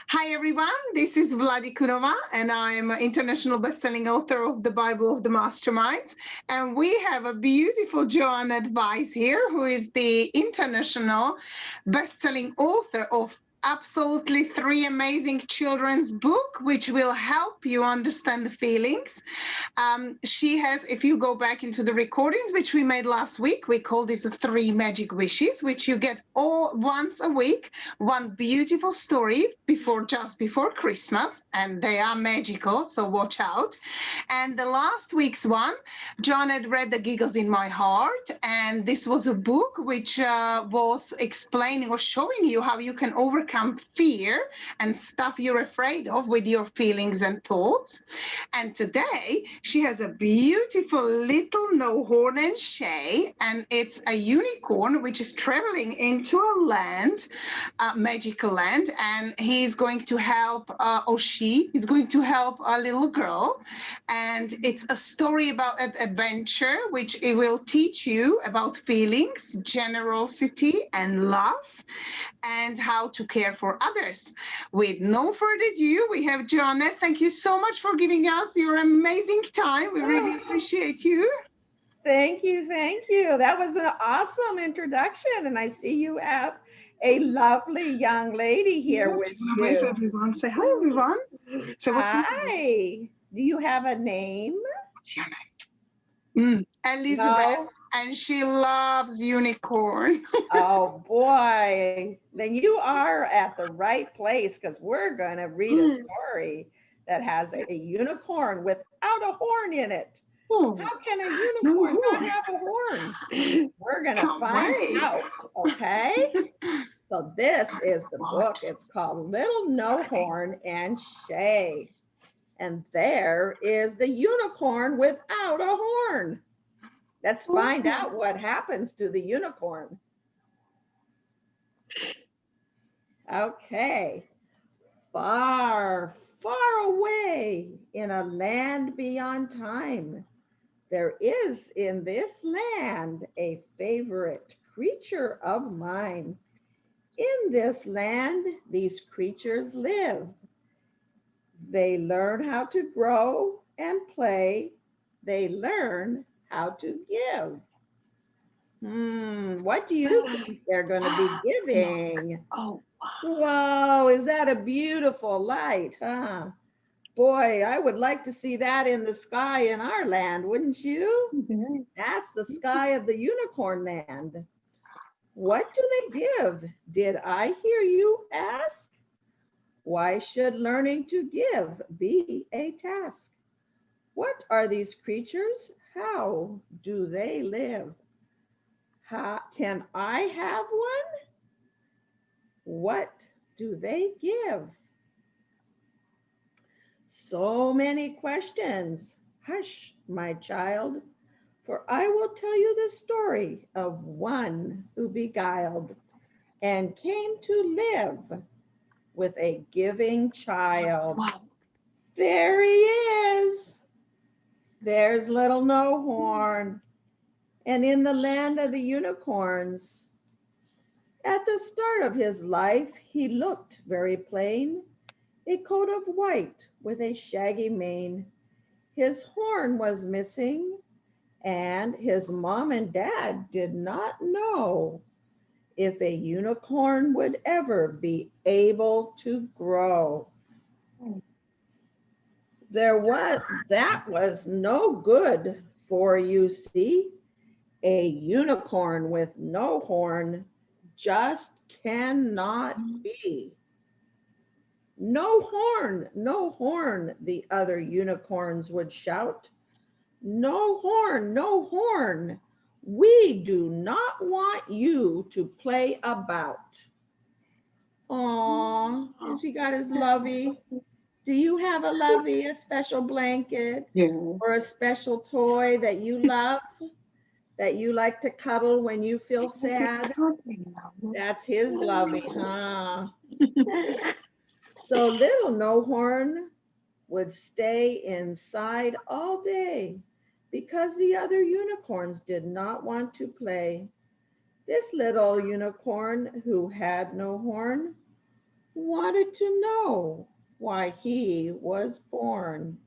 Hi everyone, this is Vladi Kunova, and I'm an international best-selling author of the Bible of the Masterminds. And we have a beautiful Joanette Weisse here, who is the international best-selling author of absolutely three amazing children's book, which will help you understand the feelings. She has, if you go back into the recordings which we made last week, we call this the three magic wishes, which you get all once a week, one beautiful story just before Christmas, and they are magical, so watch out. And the last week's one, John had read The Giggles in My Heart, and this was a book which was explaining or showing you how you can overcome fear and stuff you're afraid of with your feelings and thoughts. And today she has a beautiful little No Horn and Shae, and it's a unicorn which is traveling into a land, magical land, and he's going to help, or she is going to help a little girl. And it's a story about an adventure which it will teach you about feelings, generosity, and love, and how to care for others. With no further ado, we have Joanette. Thank you so much for giving us your amazing time. We really appreciate you. Thank you. Thank you. That was an awesome introduction. And I see you have a lovely young lady Yeah, here do with you want to wave you. everyone? Say hi, everyone. So what's your name? Hi. Do you have a name? What's your name? Elizabeth. No. And she loves unicorn. Oh boy. Then you are at the right place because we're going to read a story that has a unicorn without a horn in it. Oh, How can a no unicorn not horn. have a horn? We're going to Can't find wait. out. Okay. So this is the book. What? It's called Little No Horn and Shae. And there is the unicorn without a horn. Let's find out what happens to the unicorn. Okay. Far, far away in a land beyond time, there is in this land a favorite creature of mine. In this land, these creatures live. They learn how to grow and play. They learn how to give. What do you think they're going to be giving? Oh, Whoa, is that a beautiful light, huh? Boy, I would like to see that in the sky in our land, wouldn't you? wow. That's the sky of the unicorn land. What do they give? Did I hear you ask? Why should learning to give be a task? What are these creatures? How do they live? Can I have one? What do they give? So many questions. Hush, my child, for I will tell you the story of one who beguiled and came to live with a giving child. Wow. There he is. There's little No Horn. And in the land of the unicorns, at the start of his life, he looked very plain, a coat of white with a shaggy mane. His horn was missing, and his mom and dad did not know if a unicorn would ever be able to grow. That was no good, for you see, a unicorn with no horn just cannot be. No horn, no horn, the other unicorns would shout. No horn, no horn. We do not want you to play about. Aw, has he got his lovey? Do you have a lovey, a special blanket, Yeah. or a special toy that you love, that you like to cuddle when you feel sad? That's his lovey, huh? So little No Horn would stay inside all day because the other unicorns did not want to play. This little unicorn who had no horn wanted to know why he was born.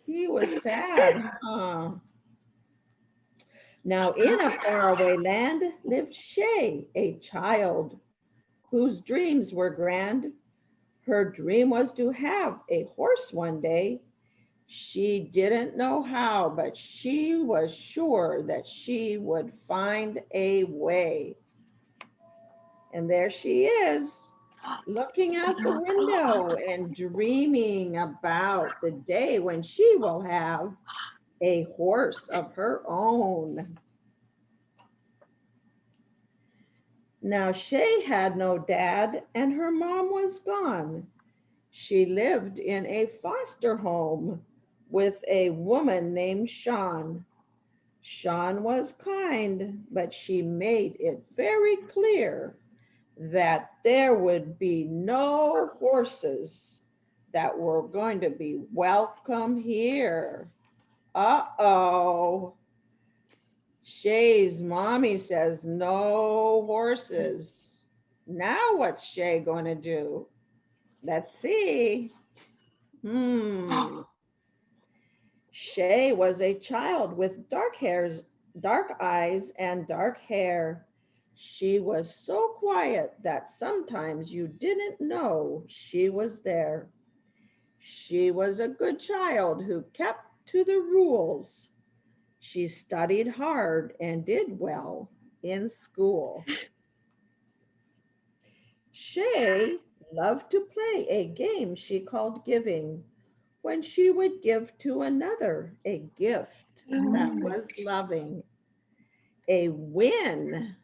He was sad, huh? Now, in a faraway land lived Shae, a child whose dreams were grand. Her dream was to have a horse one day. She didn't know how, but she was sure that she would find a way. And there she is, looking out the window and dreaming about the day when she will have a horse of her own. Now, Shae had no dad and her mom was gone. She lived in a foster home with a woman named Sean. Sean was kind, but she made it very clear that there would be no horses that were going to be welcome here. Uh-oh. Shae's mommy says no horses. Now what's Shae going to do? Let's see. Shae was a child with dark eyes and dark hair. She was so quiet that sometimes you didn't know she was there. She was a good child who kept to the rules. She studied hard and did well in school. Shae loved to play a game she called giving, when she would give to another a gift that was loving. A win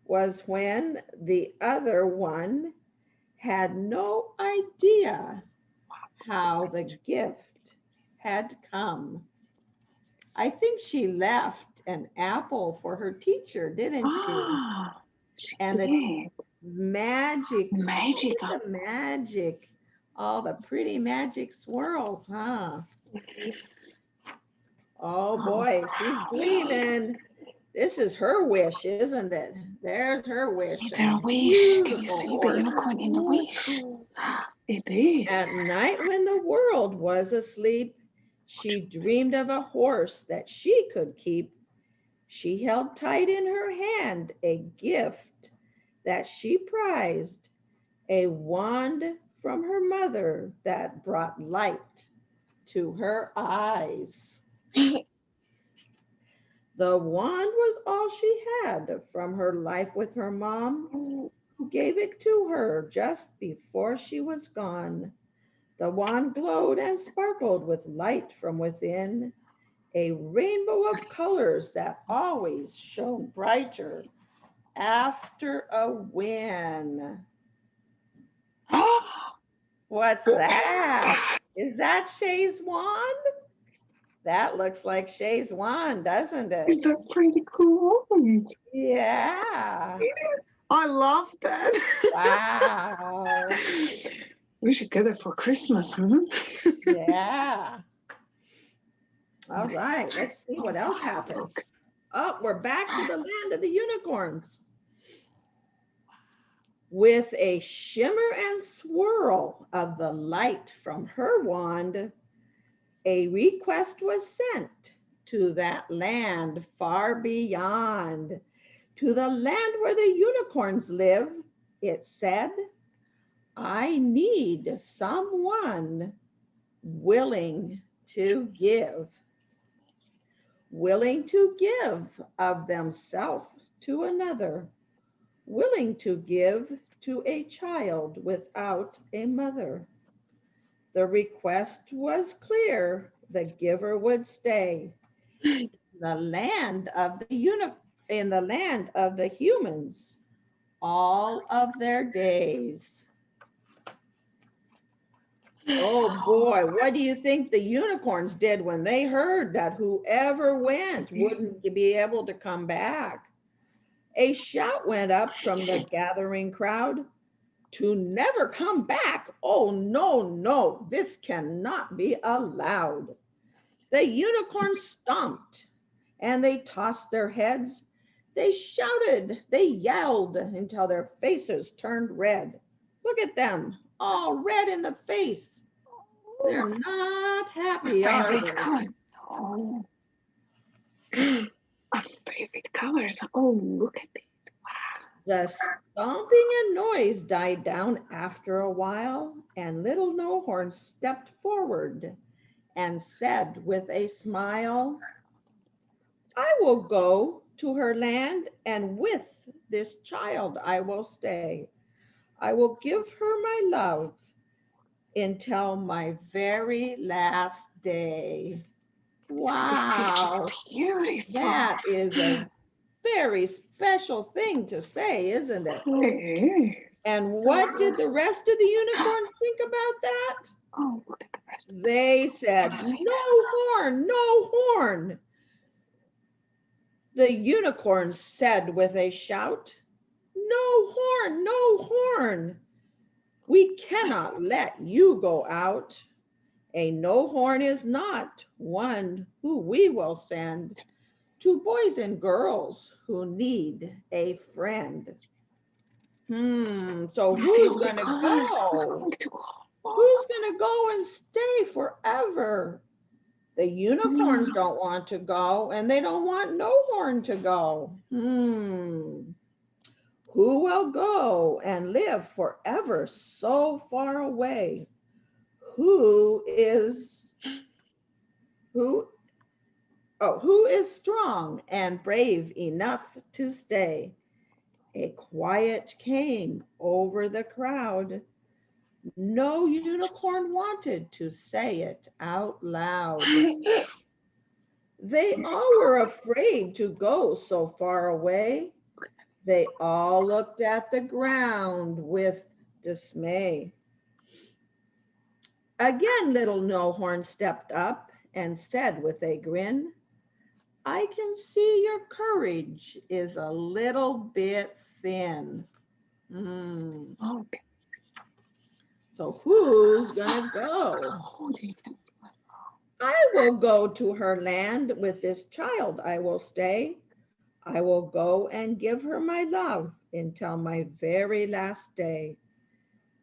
was when the other one had no idea how the gift had come. I think she left an apple for her teacher, didn't she? And the magic, the magic, all the pretty magic swirls, huh? Oh boy, she's gleaming. This is her wish, isn't it? There's her wish. It's her wish. Can you see the unicorn in the wish? It is. At night when the world was asleep, she dreamed of a horse that she could keep. She held tight in her hand a gift that she prized, a wand from her mother that brought light to her eyes. The wand was all she had from her life with her mom, who gave it to her just before she was gone. The wand glowed and sparkled with light from within, a rainbow of colors that always shone brighter after a win. What's that? Is that Shae's wand? That looks like Shae's wand, doesn't it? Is that pretty cool? Yeah. I love that. Wow. We should get it for Christmas, huh? Yeah. All right, let's see what else happens. Oh, we're back to the land of the unicorns. With a shimmer and swirl of the light from her wand, a request was sent to that land far beyond, to the land where the unicorns live. It said, I need someone willing to give of themselves to another, willing to give to a child without a mother. The request was clear, the giver would stay in the land of the humans all of their days. Oh boy, what do you think the unicorns did when they heard that whoever went wouldn't be able to come back? A shout went up from the gathering crowd. To never come back. Oh, no, this cannot be allowed. The unicorns stomped and they tossed their heads. They shouted, they yelled until their faces turned red. Look at them, all red in the face. They're not happy, are Favorite they? color. Oh, our favorite colors. Oh, look at this. The stomping and noise died down after a while, and little No Horn stepped forward and said with a smile, I will go to her land, and with this child I will stay. I will give her my love until my very last day. Wow, It's beautiful. that is a very special thing to say, isn't it? It is. And what did the rest of the unicorns think about that? Oh, look at the rest. They said, Can you see no horn, no horn. The unicorns said with a shout, no horn, no horn. We cannot let you go out. A no horn is not one who we will send to boys and girls who need a friend. So who's the gonna colors. Who's go? going to go? Who's gonna go and stay forever? The unicorns don't want to go, and they don't want no horn to go. Who will go and live forever so far away? Who is strong and brave enough to stay? A quiet came over the crowd. No unicorn wanted to say it out loud. They all were afraid to go so far away. They all looked at the ground with dismay. Again, little No Horn stepped up and said with a grin, I can see your courage is a little bit thin. Okay. So who's gonna go? I will go to her land with this child. I will stay. I will go and give her my love until my very last day.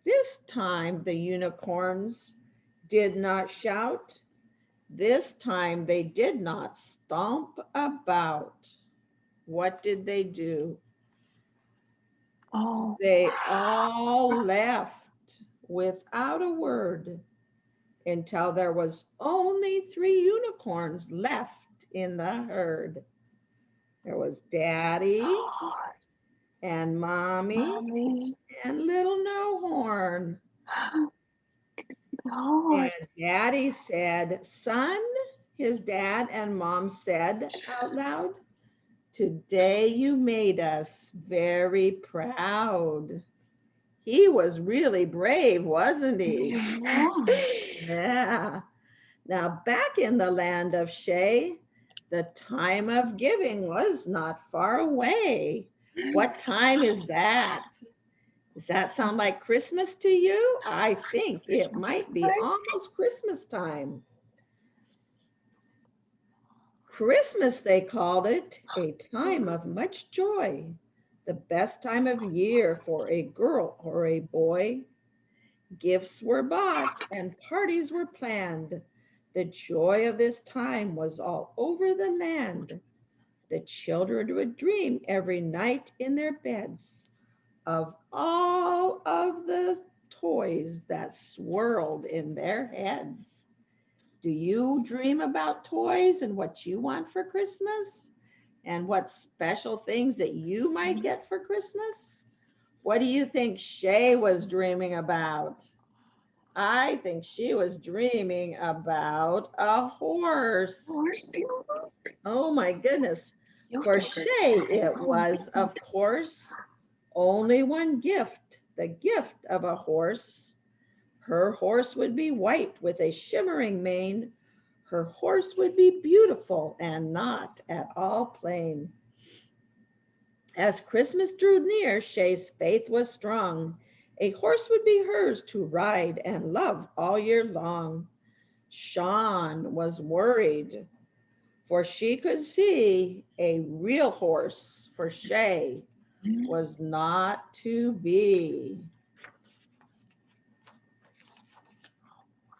This time the unicorns did not shout. This time they did not stomp about. What did they do? Oh, They all left without a word until there was only 3 unicorns left in the herd. There was Daddy and Mommy and little No Horn. And Daddy said, son, his dad and Mom said out loud, today you made us very proud. He was really brave, wasn't he? Yeah. Now back in the land of Shae, the time of giving was not far away. What time is that? Does that sound like Christmas to you? I think it might be almost Christmas time. Christmas, they called it, a time of much joy, the best time of year for a girl or a boy. Gifts were bought and parties were planned. The joy of this time was all over the land. The children would dream every night in their beds of all of the toys that swirled in their heads. Do you dream about toys and what you want for Christmas? And what special things that you might get for Christmas? What do you think Shae was dreaming about? I think she was dreaming about a horse. Oh my goodness. For Shae, it was, of course, only one gift, the gift of a horse. Her horse would be white with a shimmering mane. Her horse would be beautiful and not at all plain. As Christmas drew near, Shae's faith was strong. A horse would be hers to ride and love all year long. Sean was worried. for she could see a real horse for Shae was not to be.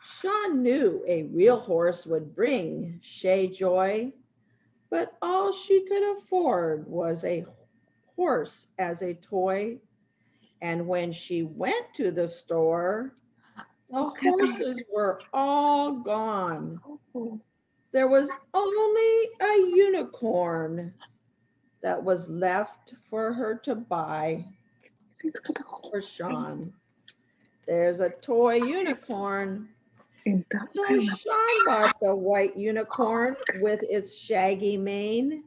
Sean knew a real horse would bring Shae joy, but all she could afford was a horse as a toy. And when she went to the store, the horses were all gone. There was only a unicorn that was left for her to buy for Sean. There's a toy unicorn. So Sean bought the white unicorn with its shaggy mane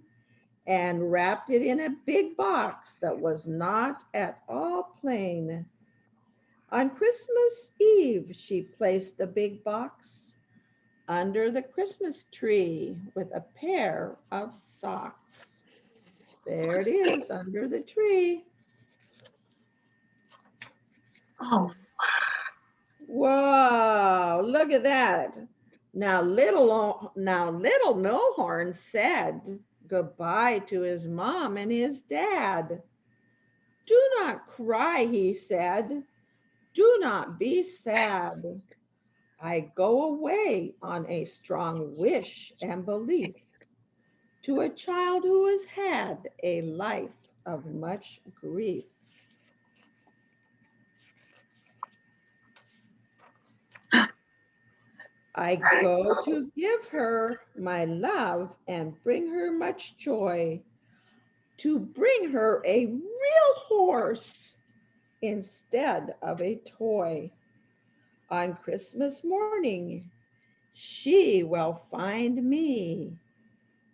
and wrapped it in a big box that was not at all plain. On Christmas Eve, she placed the big box under the Christmas tree with a pair of socks. There it is, under the tree. Oh, Whoa, look at that. Now little No Horn said goodbye to his mom and his dad. Do not cry, he said. Do not be sad. I go away on a strong wish and belief to a child who has had a life of much grief. I go to give her my love and bring her much joy, to bring her a real horse instead of a toy. On Christmas morning, she will find me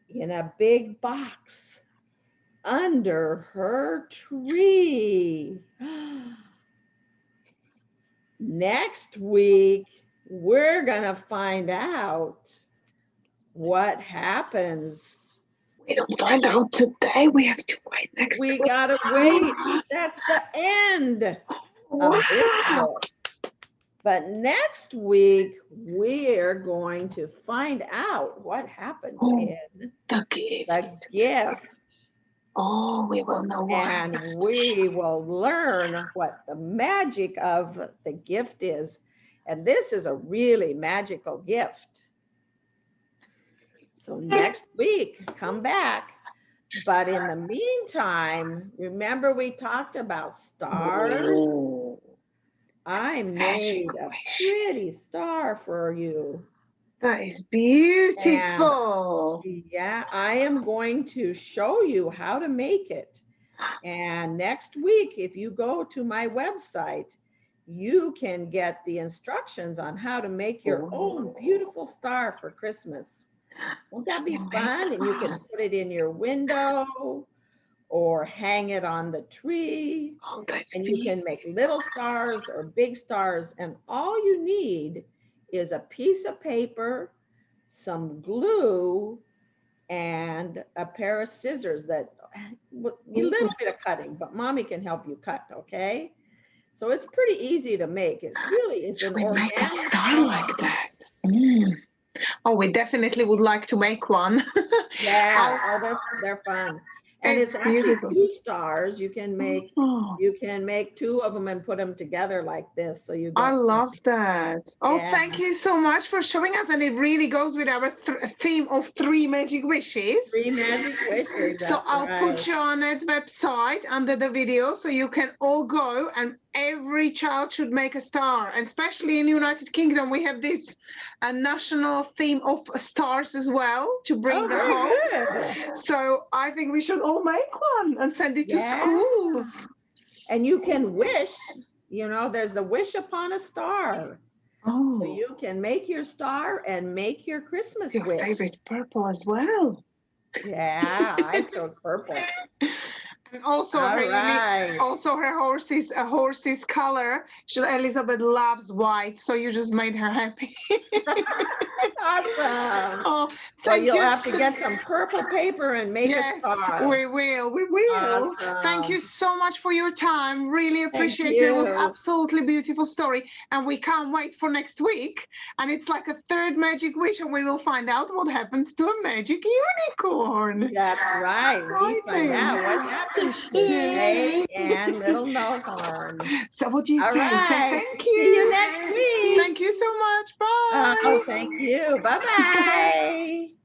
in a big box under her tree. Next week, we're gonna find out what happens. we don't find out today. We have to wait next We week. gotta wait. That's the end of this book. But next week, we're going to find out what happened in The gift. the gift. Oh, we will know what. And we will learn what the magic of the gift is. And this is a really magical gift. So next week, come back. But in the meantime, remember we talked about stars? Oh, I made a pretty star for you. that is beautiful. Yeah, I am going to show you how to make it. And next week, if you go to my website, you can get the instructions on how to make your own beautiful star for Christmas. Won't that be fun? And you can put it in your window or hang it on the tree. Oh, that's And you can make little stars or big stars. And all you need is a piece of paper, some glue, and a pair of scissors that a little bit of cutting, but mommy can help you cut, okay? So it's pretty easy to make. It's an we organic make a star like that. Oh, we definitely would like to make one. Yeah, they're fun. And it's actually beautiful. 2 stars. You can make Oh, 2 of them and put them together like this. So you get I love that. Oh, Yeah. thank you so much for showing us. And it really goes with our theme of 3 magic wishes. 3 magic wishes. So that's I'll put right. Joanette's website under the video so you can all go, and every child should make a star. And especially in the United Kingdom, we have this national theme of stars as well to bring them very home. good. So I think we should all make one and send it to Yeah. schools. And you can wish, there's the wish upon a star. Oh, So you can make your star and make your Christmas your wish. favorite purple as well. Yeah, I chose purple. And also All her right. unique, also her horse's color. Elizabeth loves white, so you just made her happy. Awesome. Oh, Well, thank you'll you have to so get some purple paper and make a Yes, star. we will. We will. Thank you Awesome. so much for your time. Really Thank appreciate it. It was you. absolutely beautiful story. And we can't wait for next week. And it's like a third magic wish, and we will find out what happens to a magic unicorn. That's right. We find out what happens to Shae and little No Horn. So what do you All say? right. Say thank you. See you next week. Thank you so much. Bye. Oh, thank you. Bye-bye.